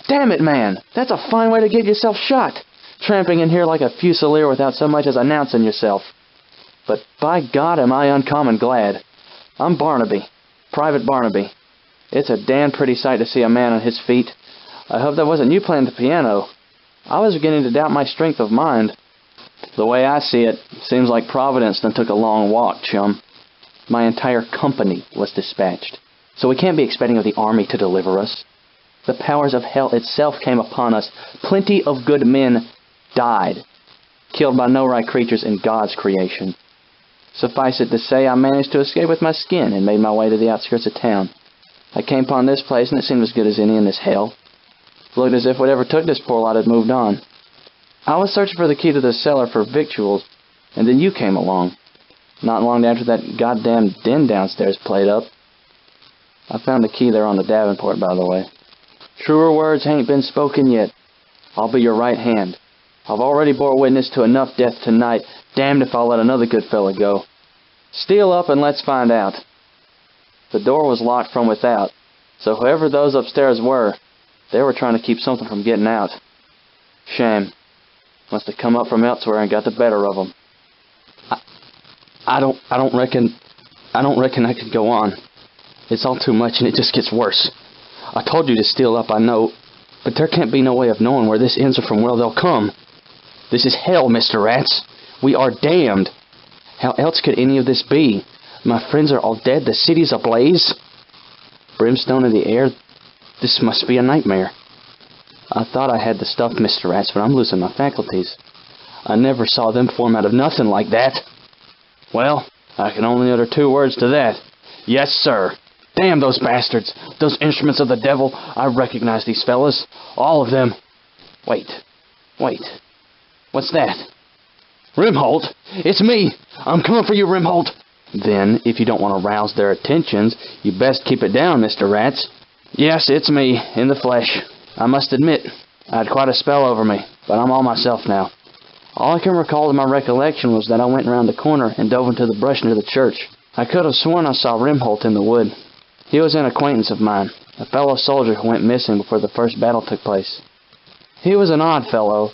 Damn it, man! That's a fine way to get yourself shot. Tramping in here like a fusilier without so much as announcing yourself. But by God am I uncommon glad. I'm Barnaby. Private Barnaby. It's a damn pretty sight to see a man on his feet. I hope that wasn't you playing the piano. I was beginning to doubt my strength of mind. The way I see it, seems like Providence done took a long walk, chum. My entire company was dispatched. So we can't be expecting the army to deliver us. The powers of hell itself came upon us. Plenty of good men died, killed by no-right creatures in God's creation. Suffice it to say, I managed to escape with my skin and made my way to the outskirts of town. I came upon this place, and it seemed as good as any in this hell. It looked as if whatever took this poor lot had moved on. I was searching for the key to the cellar for victuals, and then you came along. Not long after that goddamn den downstairs played up. I found the key there on the Davenport, by the way. Truer words ain't been spoken yet. I'll be your right hand. I've already bore witness to enough death tonight. Damned if I'll let another good fella go. Steal up and let's find out. The door was locked from without, so whoever those upstairs were, they were trying to keep something from getting out. Shame. Must have come up from elsewhere and got the better of them. I don't reckon I could go on. It's all too much and it just gets worse. I told you to steal up, I know, but there can't be no way of knowing where this ends or from where they'll come. This is hell, Mr. Rats. We are damned. How else could any of this be? My friends are all dead, the city's ablaze. Brimstone in the air. This must be a nightmare. I thought I had the stuff, Mr. Rats, but I'm losing my faculties. I never saw them form out of nothing like that. Well, I can only utter two words to that. Yes, sir. Damn those bastards. Those instruments of the devil. I recognize these fellas. All of them. Wait. What's that? Rimholt! It's me! I'm coming for you, Rimholt! Then, if you don't want to rouse their attentions, you best keep it down, Mr. Rats. Yes, it's me, in the flesh. I must admit, I had quite a spell over me, but I'm all myself now. All I can recall of my recollection was that I went round the corner and dove into the brush near the church. I could have sworn I saw Rimholt in the wood. He was an acquaintance of mine, a fellow soldier who went missing before the first battle took place. He was an odd fellow.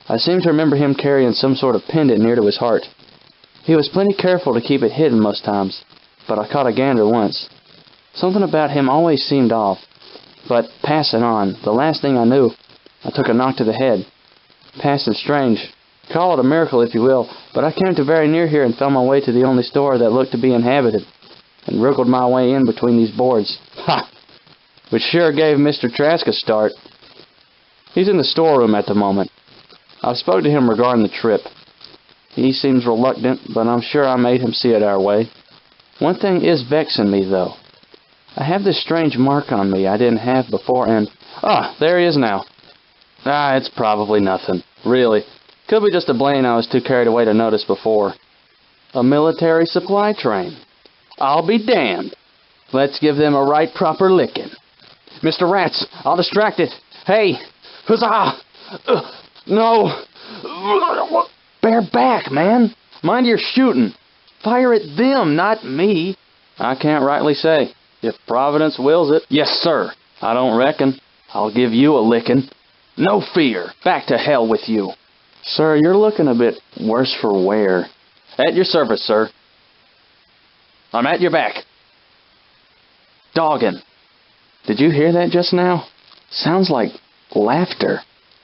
I seem to remember him carrying some sort of pendant near to his heart. He was plenty careful to keep it hidden most times, but I caught a gander once. Something about him always seemed off. But passing on, the last thing I knew, I took a knock to the head. Passing strange. Call it a miracle if you will, but I came to very near here and found my way to the only store that looked to be inhabited, and wriggled my way in between these boards. Ha! Which sure gave Mr. Trask a start. He's in the storeroom at the moment. I've spoke to him regarding the trip. He seems reluctant, but I'm sure I made him see it our way. One thing is vexing me, though. I have this strange mark on me I didn't have before, and... there he is now. It's probably nothing. Really. Could be just a blaying I was too carried away to notice before. A military supply train. I'll be damned. Let's give them a right proper licking. Mr. Rats, I'll distract it. Hey! Huzzah! No! Bear back, man! Mind your shooting. Fire at them, not me. I can't rightly say. If Providence wills it. Yes, sir. I don't reckon. I'll give you a licking. No fear. Back to hell with you. Sir, you're looking a bit worse for wear. At your service, sir. I'm at your back. Doggin. Did you hear that just now? Sounds like laughter.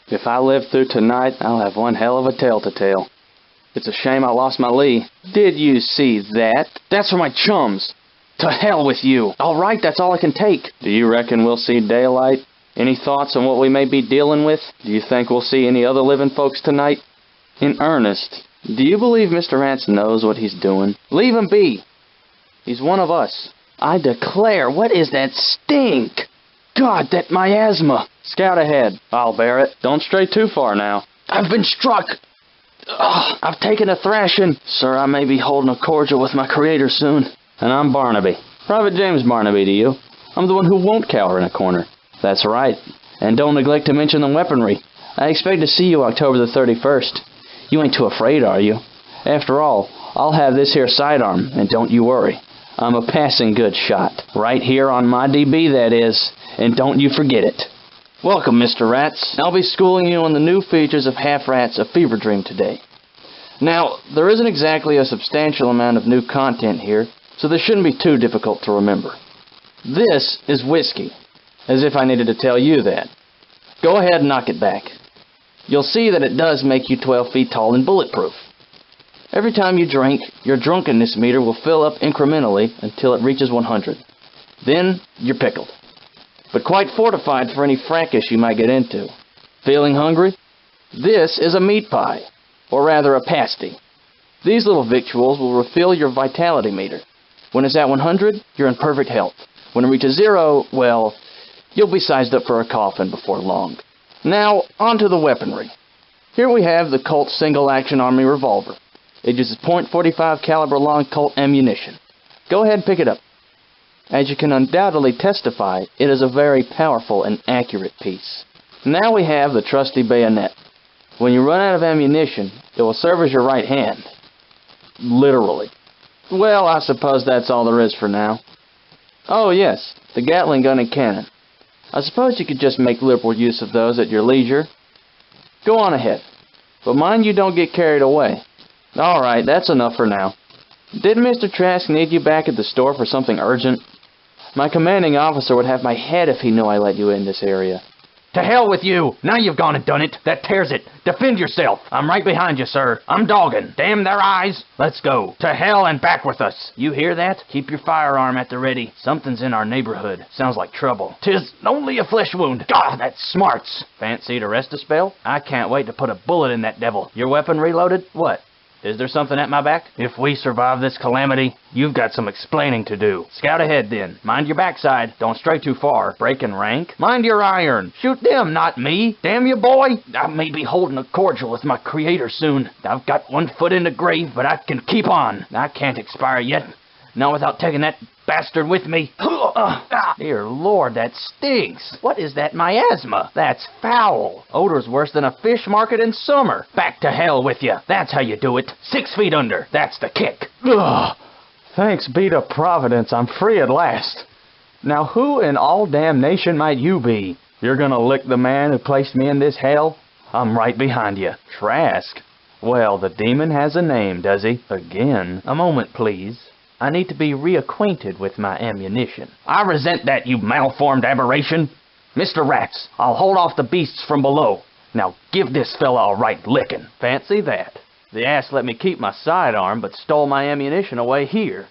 If I live through tonight, I'll have one hell of a tale to tell. It's a shame I lost my Lee. Did you see that? That's for my chums. To hell with you. All right, that's all I can take. Do you reckon we'll see daylight? Any thoughts on what we may be dealing with? Do you think we'll see any other living folks tonight? In earnest, do you believe Mr. Rance knows what he's doing? Leave him be. He's one of us. I declare, what is that stink? God, that miasma. Scout ahead. I'll bear it. Don't stray too far now. I've been struck. I've taken a thrashing. Sir, I may be holding a cordial with my creator soon. And I'm Barnaby. Private James Barnaby to you. I'm the one who won't cower in a corner. That's right. And don't neglect to mention the weaponry. I expect to see you October the 31st. You ain't too afraid, are you? After all, I'll have this here sidearm, and don't you worry. I'm a passing good shot. Right here on my DB, that is. And don't you forget it. Welcome, Mr. Rats. I'll be schooling you on the new features of Half Rats, A Fever Dream today. Now, there isn't exactly a substantial amount of new content here, so this shouldn't be too difficult to remember. This is whiskey. As if I needed to tell you that. Go ahead and knock it back. You'll see that it does make you 12 feet tall and bulletproof. Every time you drink, your drunkenness meter will fill up incrementally until it reaches 100. Then, you're pickled. But quite fortified for any fracas you might get into. Feeling hungry? This is a meat pie, or rather a pasty. These little victuals will refill your vitality meter. When it's at 100, you're in perfect health. When it reaches 0, well, you'll be sized up for a coffin before long. Now, on to the weaponry. Here we have the Colt single-action army revolver. It uses .45 caliber long Colt ammunition. Go ahead and pick it up. As you can undoubtedly testify, it is a very powerful and accurate piece. Now we have the trusty bayonet. When you run out of ammunition, it will serve as your right hand. Literally. Well, I suppose that's all there is for now. Oh yes, the Gatling gun and cannon. I suppose you could just make liberal use of those at your leisure. Go on ahead, but mind you don't get carried away. Alright, that's enough for now. Didn't Mr. Trask need you back at the store for something urgent? My commanding officer would have my head if he knew I let you in this area. To hell with you! Now you've gone and done it. That tears it. Defend yourself. I'm right behind you, sir. I'm dogging. Damn their eyes. Let's go. To hell and back with us. You hear that? Keep your firearm at the ready. Something's in our neighborhood. Sounds like trouble. 'Tis only a flesh wound. God, that smarts. Fancy to rest a spell? I can't wait to put a bullet in that devil. Your weapon reloaded? What? Is there something at my back? If we survive this calamity, you've got some explaining to do. Scout ahead then. Mind your backside. Don't stray too far. Breaking rank. Mind your iron. Shoot them, not me. Damn you, boy. I may be holding a cordial with my creator soon. I've got one foot in the grave, but I can keep on. I can't expire yet. Not without taking that bastard with me. Dear Lord, that stinks. What is that miasma? That's foul. Odor's worse than a fish market in summer. Back to hell with you. That's how you do it. 6 feet under. That's the kick. Ugh. Thanks be to Providence, I'm free at last. Now who in all damnation might you be? You're gonna lick the man who placed me in this hell? I'm right behind you. Trask? Well, the demon has a name, does he? Again. A moment, please. I need to be reacquainted with my ammunition. I resent that, you malformed aberration. Mr. Rats, I'll hold off the beasts from below. Now give this fella a right licking. Fancy that. The ass let me keep my sidearm, but stole my ammunition away here.